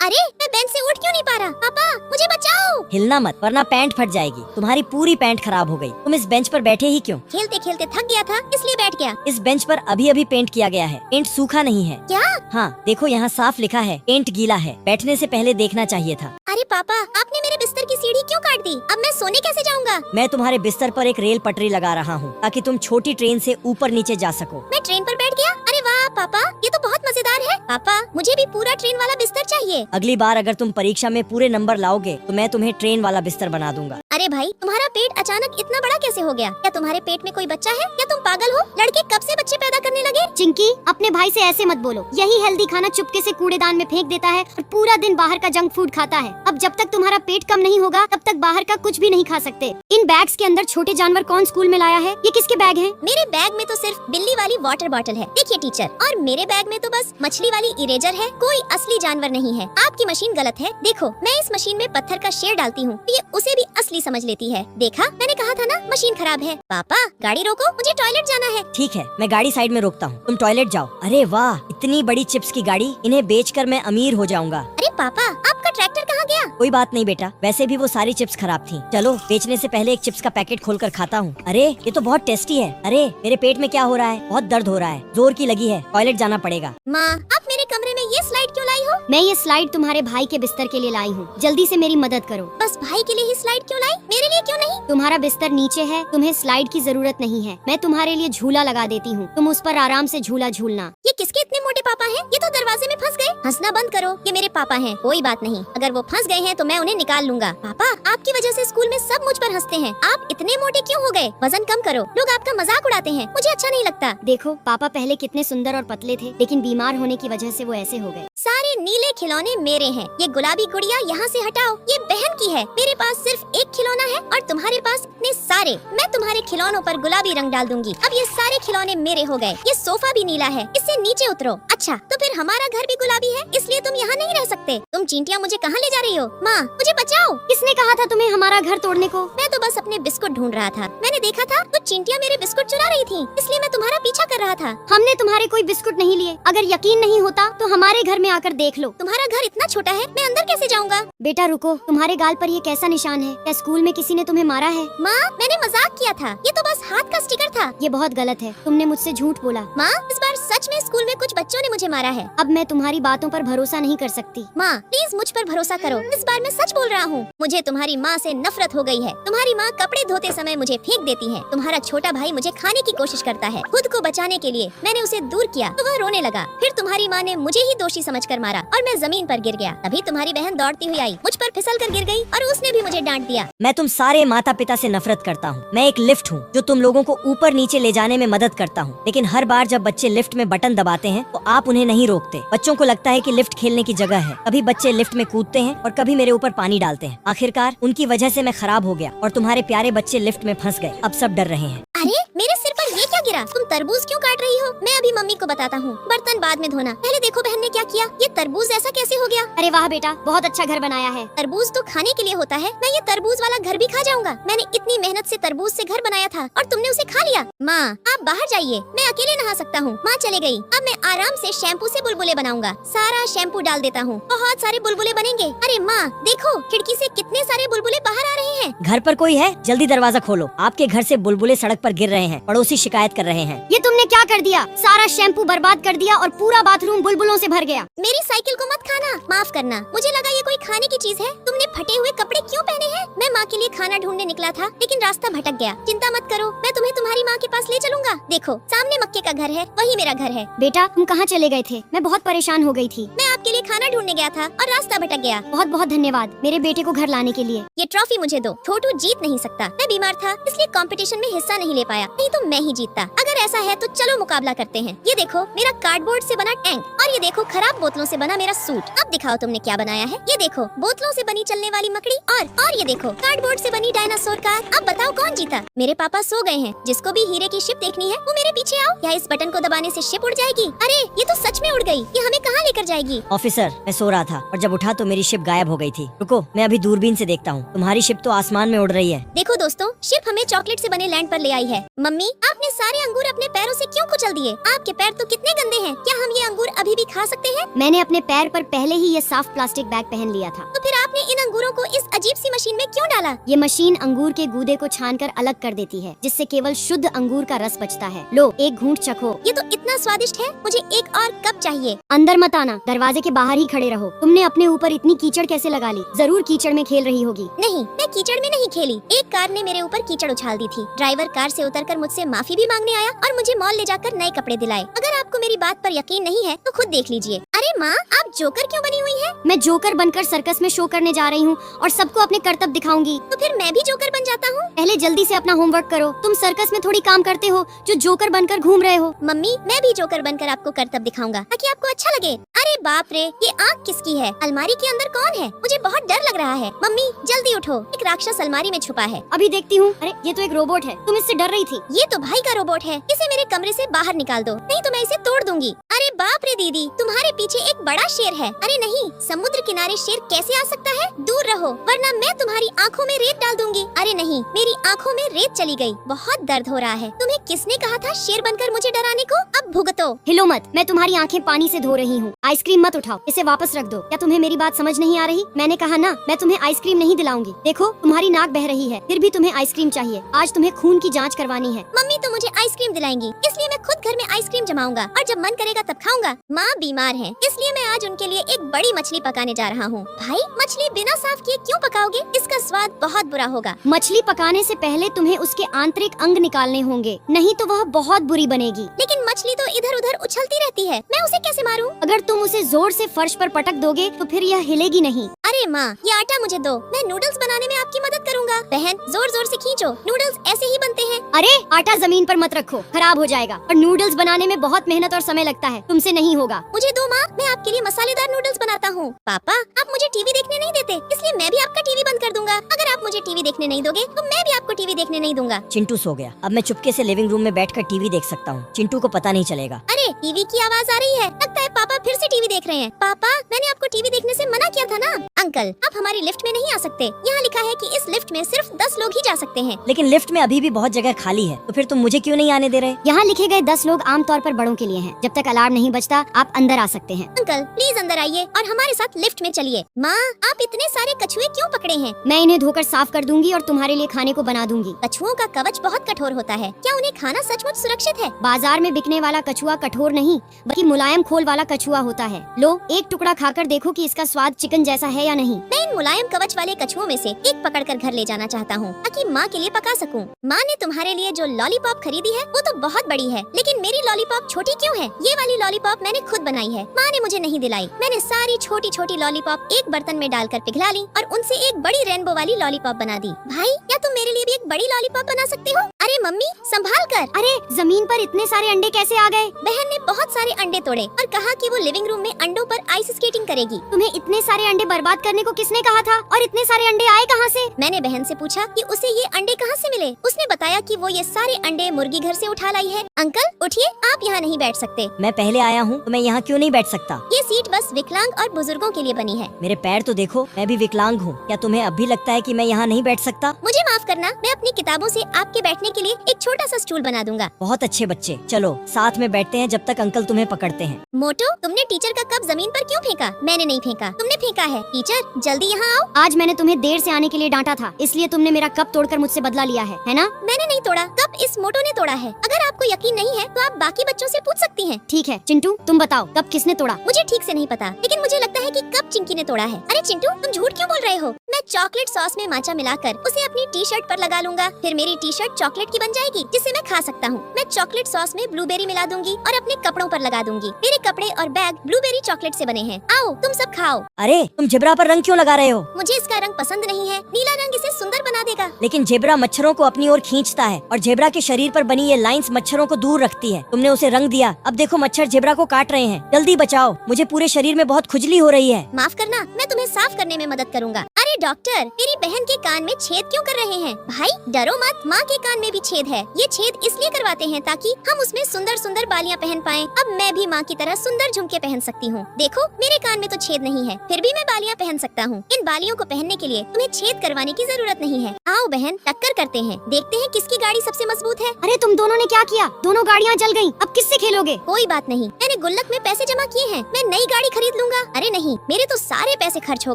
अरे मैं बेंच से उठ क्यों नहीं पा रहा? पापा मुझे बचाओ। हिलना मत वरना पैंट फट जाएगी। तुम्हारी पूरी पैंट खराब हो गई। तुम इस बेंच पर बैठे ही क्यों? खेलते खेलते थक गया था इसलिए बैठ गया। इस बेंच पर अभी अभी पेंट किया गया है। पेंट सूखा नहीं है। क्या? हाँ देखो यहाँ साफ लिखा है पेंट गीला है। बैठने से पहले देखना चाहिए था। अरे पापा आपने मेरे बिस्तर की सीढ़ी क्यों काट दी? अब मैं सोने कैसे जाऊंगा? मैं तुम्हारे बिस्तर पर एक रेल पटरी लगा रहा हूँ ताकि तुम छोटी ट्रेन से ऊपर नीचे जा सको। मैं ट्रेन पर बैठ गया? अरे वाह पापा ये तो बहुत मजेदार है। पापा मुझे भी पूरा ट्रेन वाला बिस्तर चाहिए। अगली बार अगर तुम परीक्षा में पूरे नंबर लाओगे तो मैं तुम्हें ट्रेन वाला बिस्तर बना दूंगा। अरे भाई तुम्हारा पेट अचानक इतना बड़ा कैसे हो गया? क्या तुम्हारे पेट में कोई बच्चा है? क्या तुम पागल हो? लड़के कब से बच्चे पैदा करने लगे? चिंकी अपने भाई से ऐसे मत बोलो। यही हेल्दी खाना चुपके से कूड़ेदान में फेंक देता है और पूरा दिन बाहर का जंक फूड खाता है। अब जब तक तुम्हारा पेट कम नहीं होगा तब तक बाहर का कुछ भी नहीं खा सकते। इन बैग्स के अंदर छोटे जानवर कौन स्कूल में लाया है? ये किसके बैग हैं? मेरे बैग में तो सिर्फ बिल्ली वाली वाटर बॉटल है। देखिए टीचर, और मेरे बैग में तो बस मछली वाली इरेजर है। कोई असली जानवर नहीं है। आपकी मशीन गलत है। देखो मैं इस मशीन में पत्थर का शेर डालती हूँ तो ये उसे भी असली समझ लेती है। देखा मैंने कहा था ना मशीन खराब है। पापा गाड़ी रोको मुझे टॉयलेट जाना है। ठीक है मैं गाड़ी साइड में रोकता हूँ। तुम टॉयलेट जाओ। अरे वाह इतनी बड़ी चिप्स की गाड़ी। इन्हें बेचकर मैं अमीर हो जाऊंगा। अरे पापा आपका ट्रैक्टर कहाँ गया? कोई बात नहीं बेटा, वैसे भी वो सारी चिप्स खराब थी। चलो बेचने से पहले एक चिप्स का पैकेट खोलकर खाता हूँ। अरे ये तो बहुत टेस्टी है। अरे मेरे पेट में क्या हो रहा है? बहुत दर्द हो रहा है। जोर की लगी है। टॉयलेट जाना पड़ेगा। माँ आप मेरे कमरे में ये स्लाइड क्यों लाई हो? मैं ये स्लाइड तुम्हारे भाई के बिस्तर के लिए लाई हूँ। जल्दी से मेरी मदद करो। बस भाई के लिए ही स्लाइड क्यों लाई? मेरे लिए क्यों नहीं? तुम्हारा बिस्तर नीचे है, तुम्हें स्लाइड की जरूरत नहीं है। मैं तुम्हारे लिए झूला लगा देती हूँ, तुम उस पर आराम से झूला झूलना। ये किसके इतने मोटे पापा हैं? ये तो दरवाजे में फंस गए। हंसना बंद करो, ये मेरे पापा हैं। कोई बात नहीं, अगर वो फंस गए हैं तो मैं उन्हें निकाल लूंगा। पापा आपकी वजह से स्कूल में सब मुझ पर हंसते हैं। आप इतने मोटे क्यों हो गए? वजन कम करो, लोग आपका मजाक उड़ाते हैं। मुझे अच्छा नहीं लगता। देखो पापा पहले कितने सुंदर और पतले थे, लेकिन बीमार होने की वजह से वो ऐसे हो गए। सारे नीले खिलौने मेरे हैं। ये गुलाबी गुड़िया यहाँ से हटाओ, ये बहन की है। मेरे पास सिर्फ एक खिलौना है और तुम्हारे पास इतने सारे। मैं तुम्हारे खिलौनों पर गुलाबी रंग डाल दूंगी। अब ये सारे खिलौने मेरे हो गए। ये सोफा भी नीला है, इससे नीचे उतरो। अच्छा तो फिर हमारा घर भी गुलाबी है, इसलिए तुम यहाँ नहीं रह सकते। तुम चींटियाँ मुझे कहाँ ले जा रही हो? माँ मुझे बचाओ। किसने कहा था तुम्हें हमारा घर तोड़ने को? मैं तो बस अपने बिस्कुट ढूंढ रहा था। मैंने देखा था तो चींटियाँ मेरे बिस्कुट चुरा रही थी, इसलिए मैं तुम्हारा पीछा कर रहा था। हमने तुम्हारे कोई बिस्कुट नहीं लिए। अगर यकीन नहीं होता तो हमारे घर में आकर देख लो। तुम्हारा घर इतना छोटा है, मैं अंदर कैसे जाऊँगा? बेटा रुको, तुम्हारे गाल पर ये कैसा निशान है? क्या स्कूल में किसी ने तुम्हें मारा है? माँ मैंने मजाक किया था, ये तो बस हाथ का स्टिकर था। ये बहुत गलत है, तुमने मुझसे झूठ बोला। माँ इस बार सच में स्कूल में कुछ बच्चों ने मुझे मारा है। अब मैं तुम्हारी बातों पर भरोसा नहीं कर सकती। माँ प्लीज मुझ पर भरोसा करो, इस बार मैं सच बोल रहा हूँ। मुझे तुम्हारी माँ से नफरत हो गई है। तुम्हारी माँ कपड़े धोते समय मुझे फेंक देती है। तुम्हारा छोटा भाई मुझे खाने की कोशिश करता है। खुद को बचाने के लिए मैंने उसे दूर किया तो वह रोने लगा। फिर तुम्हारी माँ ने मुझे ही दोषी समझकर मारा और मैं जमीन पर गिर गया। तभी तुम्हारी बहन दौड़ती हुई आई, मुझ पर फिसल कर गिर गई और उसने भी मुझे डांट दिया। मैं तुम सारे माता पिता से नफरत करता हूँ। मैं एक लिफ्ट हूँ जो तुम लोगों को ऊपर नीचे ले जाने में मदद करता हूँ, लेकिन हर बार जब बच्चे लिफ्ट में बटन दबाते हैं तो आप उन्हें नहीं रोकते। बच्चों को लगता है कि लिफ्ट खेलने की जगह है। कभी बच्चे लिफ्ट में कूदते हैं और कभी मेरे ऊपर पानी डालते हैं। आखिरकार उनकी वजह से मैं खराब हो गया और तुम्हारे प्यारे बच्चे लिफ्ट में फंस गए। अब सब डर रहे हैं। अरे मेरे सिर पर ये क्या गिरा? तुम तरबूज क्यों काट रही हो? मैं अभी मम्मी को बताता हूँ। बर्तन बाद में धोना, पहले देखो बहन ने क्या किया। ये तरबूज ऐसा कैसे हो गया? अरे वाह बेटा, बहुत अच्छा घर बनाया है। तरबूज तो खाने के लिए होता है, मैं ये तरबूज वाला घर भी खा जाऊंगा। मैंने इतनी मेहनत से तरबूज से घर बनाया था और तुमने उसे खा लिया। माँ आप बाहर जाइए, मैं अकेले नहा सकता हूँ। माँ चले गई। अब मैं आराम से शैम्पू से बुलबुले बनाऊंगा। सारा शैम्पू डाल देता हूँ, बहुत सारे बुलबुले बनेंगे। अरे माँ देखो खिड़की से कितने सारे बुलबुले बाहर आ रहे हैं। घर पर कोई है? जल्दी दरवाजा खोलो। आपके घर से बुलबुले सड़क पर गिर रहे हैं। पड़ोसी शिकायत कर रहे हैं। ये तुमने क्या कर दिया? सारा शैम्पू बर्बाद कर दिया और पूरा बाथरूम बुलबुलों से भर गया। मेरी साइकिल को मत खाना, माफ करना। मुझे लगा ये कोई खाने की चीज है। तुमने फटे हुए कपड़े क्यों पहने हैं? मैं माँ के लिए खाना ढूंढने निकला था लेकिन रास्ता भटक गया। चिंता मत करो, मैं तुम्हें तुम्हारी माँ के पास ले चलूंगा। देखो सामने मक्के का घर है, वही मेरा घर है। बेटा तुम कहाँ चले गए थे? मैं बहुत परेशान हो गई थी। मैं आपके लिए खाना ढूंढने गया था और रास्ता भटक गया। बहुत बहुत धन्यवाद मेरे बेटे को घर लाने के लिए। ये ट्रॉफी मुझे दो। छोटू जीत नहीं सकता, मैं बीमार था इसलिए कंपटीशन में हिस्सा नहीं ले पाया, नहीं तो मैं ही जीतता। अगर ऐसा है तो चलो मुकाबला करते हैं। ये देखो मेरा कार्डबोर्ड से बना टैंक और ये देखो खराब बोतलों से बना मेरा सूट। अब दिखाओ तुमने क्या बनाया है। ये देखो बोतलों से बनी चलने वाली मकड़ी और ये देखो कार्डबोर्ड से बनी डायनासोर कार। अब बताओ कौन जीता? मेरे पापा सो गए हैं। जिसको भी हीरे की शिप देखनी है वो मेरे पीछे आओ। क्या इस बटन को दबाने से शिप उड़ जाएगी? अरे ये तो सच में उड़ गई। ये हमें कहाँ लेकर जाएगी? ऑफिसर, मैं सो रहा था और जब उठा तो मेरी शिप गायब हो गई थी। रुको, मैं अभी दूरबीन से देखता हूँ। तुम्हारी शिप तो आसमान में उड़ रही है। देखो दोस्तों, शिप हमें चॉकलेट से बने लैंड पर ले आई है। मम्मी, आपने सारे अंगूर अपने पैरों से क्यों कुचल दिए? आपके पैर तो कितने गंदे हैं। क्या हम ये अंगूर अभी भी खा सकते हैं? मैंने अपने पैर पर पहले ही ये साफ प्लास्टिक बैग पहन लिया था। तो फिर आपने इन अंगूरों को इस अजीब सी मशीन में क्यों डाला? ये मशीन अंगूर के गूदे को छानकर अलग कर देती है, जिससे केवल शुद्ध अंगूर का रस बचता है। लो, एक घूंट चखो। ये तो इतना स्वादिष्ट है, मुझे एक और कप चाहिए। अंदर मत आना, दरवाजे के बाहर ही खड़े रहो। तुमने अपने ऊपर इतनी कीचड़ कैसे लगा ली? जरूर कीचड़ में खेल रही होगी। नहीं, मैं कीचड़ में नहीं खेली। एक कार ने मेरे ऊपर कीचड़ उछाल दी थी। ड्राइवर कार से उतरकर मुझसे माफी भी मांगने आया और मुझे मॉल ले जाकर नए कपड़े दिलाए। अगर आपको मेरी बात पर यकीन नहीं है तो खुद देख लीजिए। अरे माँ, आप जोकर क्यों बनी हुई है? मैं जोकर बनकर सर्कस में शो करने जा रही हूँ और सबको अपने करतब दिखाऊंगी। तो फिर मैं भी जोकर बन जाता हूँ। पहले जल्दी से अपना होमवर्क करो। तुम सर्कस में थोड़ी काम करते हो जो जोकर बनकर घूम रहे हो। मम्मी, मैं भी जोकर बनकर आपको करतब दिखाऊंगा ताकि आपको अच्छा लगे। अरे बाप रे, ये आँख किसकी है? अलमारी के अंदर कौन है? मुझे बहुत डर लग रहा है। मम्मी जल्दी उठो, एक राक्षस अलमारी में छुपा है। अभी देखती हूँ। अरे ये तो एक रोबोट है। तुम इससे डर रही थी? ये तो भाई का रोबोट है। इसे मेरे कमरे से बाहर निकाल दो, नहीं तो मैं इसे तोड़ दूंगी। अरे बाप रे दीदी, तुम्हारे पीछे एक बड़ा शेर है। अरे नहीं, समुद्र किनारे शेर कैसे आ सकता है? दूर रहो वरना मैं तुम्हारी आँखों में रेत डाल दूंगी। अरे नहीं, मेरी आँखों में रेत चली गई। बहुत दर्द हो रहा है। तुम्हें किसने कहा था शेर बनकर मुझे डराने को? अब भुगतो। हिलो मत, मैं तुम्हारी आंखें पानी से धो रही हूँ। आइसक्रीम मत उठाओ, इसे वापस रख दो। क्या तुम्हें मेरी बात समझ नहीं आ रही? मैंने कहा ना, मैं तुम्हें आइसक्रीम नहीं दिलाऊंगी। देखो, तुम्हारी नाक बह रही है, फिर भी तुम्हें आइसक्रीम चाहिए। आज तुम्हें खून की जांच करवानी है। मम्मी तो मुझे आइसक्रीम दिलाएंगी, इसलिए मैं खुद घर में आइसक्रीम जमाऊंगा और जब मन करेगा तब खाऊंगा। माँ बीमार है, इसलिए मैं आज उनके लिए एक बड़ी मछली पकाने जा रहा हूँ। भाई, मछली बिना साफ किए क्यों पकाओगे? इसका स्वाद बहुत बुरा होगा। मछली पकाने से पहले तुम्हें उसके आंतरिक अंग निकालने होंगे, नहीं तो वह बहुत बुरी बनेगी। लेकिन मछली तो इधर उधर उछलती रहती है, मैं उसे कैसे मारूं? अगर तुम उसे जोर से फर्श पर पटक दोगे तो फिर यह हिलेगी नहीं। अरे माँ, ये आटा मुझे दो, मैं नूडल्स बनाने में आपकी मदद करूँगा। बहन, जोर जोर से खींचो, नूडल्स ऐसे ही बनते हैं। अरे आटा जमीन पर मत रखो, खराब हो जाएगा। और नूडल्स बनाने में बहुत मेहनत और समय लगता है, तुमसे नहीं होगा। मुझे दो माँ, मैं आपके लिए मसालेदार नूडल्स बनाता हूँ। पापा, आप मुझे टीवी देखने नहीं देते, इसलिए मैं भी आपका टीवी बंद कर दूंगा। अगर आप मुझे टीवी देखने नहीं दोगे तो मैं भी आपको टीवी देखने नहीं दूंगा। चिंटू सो गया। अब मैं चुपके से लिविंग रूम में बैठकर टीवी देख सकता हूँ। चिंटू को पता नहीं चलेगा। अरे टीवी की आवाज आ रही है, लगता है पापा फिर से टीवी देख रहे हैं। पापा, मैंने आपको टीवी देखने से मना किया था ना। अंकल, आप हमारी लिफ्ट में नहीं आ सकते। यहाँ लिखा है कि इस लिफ्ट में सिर्फ 10 लोग ही जा सकते हैं। लेकिन लिफ्ट में अभी भी बहुत जगह खाली है, तो फिर तुम मुझे क्यों नहीं आने दे रहे? यहाँ लिखे गए 10 लोग आमतौर पर बड़ों के लिए हैं। जब तक अलार्म नहीं बजता आप अंदर आ सकते हैं। अंकल प्लीज अंदर आइए और हमारे साथ लिफ्ट में चलिए। माँ, आप इतने सारे कछुए क्यों पकड़े हैं? मैं इन्हें धोकर साफ कर दूंगी और तुम्हारे लिए खाने को बना दूंगी। कछुओं का कवच बहुत कठोर होता है, क्या उन्हें खाना सचमुच सुरक्षित है? बाजार में बिकने वाला कछुआ कठोर नहीं बल्कि मुलायम खोल वाला कछुआ होता है। लो, एक टुकड़ा खाकर देखो कि इसका स्वाद चिकन जैसा है या नहीं। मैं इन मुलायम कवच वाले कछुओं में से एक पकड़कर घर ले जाना चाहता हूँ ताकि माँ के लिए पका सकूँ। माँ ने तुम्हारे लिए जो लॉलीपॉप खरीदी है वो तो बहुत बड़ी है, लेकिन मेरी लॉलीपॉप छोटी क्यों है? ये वाली लॉलीपॉप मैंने खुद बनाई है, माँ ने मुझे नहीं दिलाई। मैंने सारी छोटी छोटी लॉलीपॉप एक बर्तन में डालकर पिघला ली और उनसे एक बड़ी रेनबो वाली लॉलीपॉप बना दी। भाई, क्या तुम मेरे लिए भी एक बड़ी लॉलीपॉप बना सकते हो? अरे मम्मी, संभाल कर। अरे जमीन पर इतने सारे अंडे कैसे आ गए? बहन ने बहुत सारे अंडे तोड़े और कहा कि वो लिविंग रूम में अंडों पर आइस स्केटिंग करेगी। तुम्हें इतने सारे अंडे बर्बाद करने को किसने कहा था? और इतने सारे अंडे आए कहाँ से? मैंने बहन से पूछा कि उसे ये अंडे कहाँ से मिले। उसने बताया कि वो ये सारे अंडे मुर्गी घर से उठा लाई है। अंकल उठिए, आप यहाँ नहीं बैठ सकते। मैं पहले आया हूँ तो मैं यहाँ क्यों नहीं बैठ सकता? ये सीट बस विकलांग और बुजुर्गों के लिए बनी है। मेरे पैर तो देखो, मैं भी विकलांग हूँ। क्या तुम्हें अब भी लगता है कि मैं यहाँ नहीं बैठ सकता? मुझे माफ करना, मैं अपनी किताबों से आपके बैठने के लिए एक छोटा सा स्टूल बना दूंगा। बहुत अच्छे बच्चे, चलो साथ में बैठते हैं जब तक अंकल तुम्हें पकड़ते हैं। मोटू, तुमने टीचर का कप जमीन पर क्यों फेंका? मैंने नहीं फेंका, तुमने फेंका है। टीचर जल्दी यहाँ आओ। आज मैंने तुम्हें देर से आने के लिए डांटा था, इसलिए तुमने मेरा कप तोड़कर मुझसे बदला लिया है ना? मैंने नहीं तोड़ा, कप इस मोटू ने तोड़ा है। अगर आपको यकीन नहीं है तो आप बाकी बच्चों से पूछ सकती हैं। ठीक है चिंटू, तुम बताओ कप किसने तोड़ा? मुझे ठीक से नहीं पता, लेकिन मुझे लगता है कि कप चिंकी ने तोड़ा है। अरे चिंटू, तुम झूठ क्यों बोल रहे हो? मैं चॉकलेट सॉस में माचा मिलाकर उसे अपनी टी शर्ट पर लगा लूंगा, फिर मेरी टी शर्ट चॉकलेट की बन जाएगी जिसे मैं खा सकता हूँ। मैं चॉकलेट सॉस में ब्लूबेरी मिला दूंगी और अपने कपड़ों पर लगा दूंगी। मेरे कपड़े और बैग ब्लूबेरी चॉकलेट से बने हैं। आओ तुम सब खाओ। अरे तुम जेब्रा पर रंग क्यों लगा रहे हो? मुझे इसका रंग पसंद नहीं है, नीला रंग इसे सुंदर बना देगा। लेकिन जेब्रा मच्छरों को अपनी ओर खींचता है और जेब्रा के शरीर पर बनी ये लाइंस मच्छरों को दूर रखती है। तुमने उसे रंग दिया, अब देखो मच्छर जेब्रा को काट रहे हैं। जल्दी बचाओ, मुझे पूरे शरीर में बहुत खुजली हो रही है। माफ करना, मैं तुम्हें साफ करने में मदद करूंगा। अरे अरे डॉक्टर, मेरी बहन के कान में छेद क्यों कर रहे हैं? भाई डरो मत, माँ के कान में भी छेद है। ये छेद इसलिए करवाते हैं ताकि हम उसमें सुंदर सुंदर बालियाँ पहन पाएं। अब मैं भी माँ की तरह सुंदर झुमके पहन सकती हूँ। देखो मेरे कान में तो छेद नहीं है, फिर भी मैं बालियाँ पहन सकता हूँ। इन बालियों को पहनने के लिए तुम्हें छेद करवाने की जरूरत नहीं है। आओ बहन, टक्कर करते हैं, देखते हैं किसकी गाड़ी सबसे मजबूत है। अरे तुम दोनों ने क्या किया? दोनों गाड़ियाँ जल गयी। अब किससे खेलोगे? कोई बात नहीं, मैंने गुल्लक में पैसे जमा किए हैं, मैं नई गाड़ी खरीद लूंगा। अरे नहीं, मेरे तो सारे पैसे खर्च हो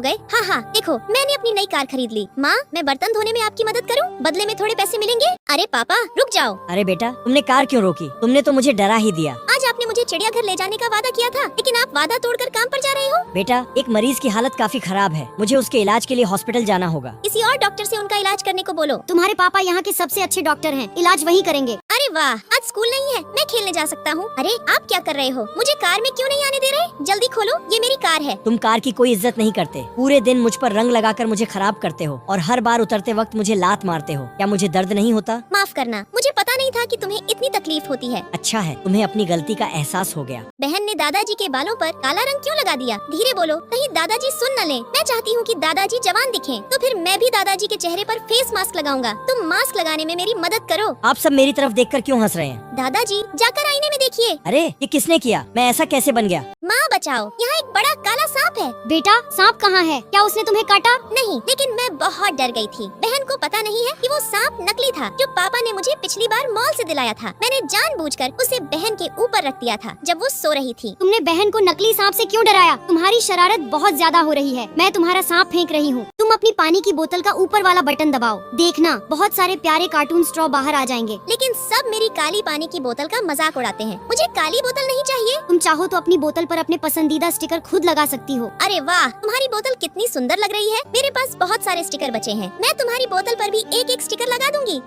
गए। हाँ हाँ देखो, मैंने अपनी नई कार खरीद ली। माँ, मैं बर्तन धोने में आपकी मदद करूँ? बदले में थोड़े पैसे मिलेंगे। अरे पापा रुक जाओ। अरे बेटा, तुमने कार क्यों रोकी? तुमने तो मुझे डरा ही दिया। आज आपने मुझे चिड़ियाघर ले जाने का वादा किया था, लेकिन आप वादा तोड़कर काम पर जा रहे हो। बेटा, एक मरीज की हालत काफी खराब है, मुझे उसके इलाज के लिए हॉस्पिटल जाना होगा। किसी और डॉक्टर से उनका इलाज करने को बोलो। तुम्हारे पापा यहाँ के सबसे अच्छे डॉक्टर हैं, इलाज वही करेंगे। अरे वाह, आज स्कूल नहीं है, मैं खेलने जा सकता हूँ। अरे आप क्या कर रहे हो? मुझे कार में क्यों नहीं आने दे रहे? जल्दी खोलो, ये मेरी कार है। तुम कार की कोई इज्जत नहीं करते, पूरे दिन मुझ पर रंग लगाकर मुझे खराब करते हो और हर बार उतरते वक्त मुझे लात मारते हो। क्या मुझे दर्द नहीं होता? माफ करना, मुझे पता नहीं था कि तुम्हें इतनी तकलीफ होती है। अच्छा है, तुम्हें अपनी गलती का एहसास हो गया। बहन ने दादाजी के बालों पर काला रंग क्यों लगा दिया? धीरे बोलो, कहीं दादाजी सुन न लें। मैं चाहती हूँ कि दादाजी जवान दिखें, तो फिर मैं भी दादाजी के चेहरे पर फेस मास्क लगाऊंगा। तुम मास्क लगाने में मेरी मदद करो। आप सब मेरी तरफ देखकर क्यों हंस रहे हैं? दादाजी जाकर आईने में देखिए। अरे ये किसने किया? मैं ऐसा कैसे बन गया? माँ बचाओ, यहाँ एक बड़ा काला सांप है। बेटा, सांप कहाँ है? क्या उसने तुम्हें काटा? नहीं, लेकिन मैं बहुत डर गई थी। बहन को पता नहीं है कि वो सांप नकली था, जो पापा ने मुझे पिछली बार मॉल से दिलाया था। मैंने जानबूझकर उसे बहन के ऊपर रख दिया था जब वो सो रही थी। तुमने बहन को नकली सांप से क्यों डराया? तुम्हारी शरारत बहुत ज्यादा हो रही है। मैं तुम्हारा सांप फेंक रही हूँ। तुम अपनी पानी की बोतल का ऊपर वाला बटन दबाओ, देखना बहुत सारे प्यारे कार्टून स्ट्रॉ बाहर आ जाएंगे। लेकिन सब मेरी काली पानी की बोतल का मजाक उड़ाते हैं। मुझे काली बोतल नहीं चाहिए। तुम चाहो तो अपनी बोतल पर अपने पसंदीदा स्टिकर खुद लगा सकती हो। अरे वाह, तुम्हारी बोतल कितनी सुंदर लग रही है। मेरे पास बहुत सारे स्टिकर बचे हैं, मैं तुम्हारी बोतल पर भी एक एक स्टिकर लगा दूंगी।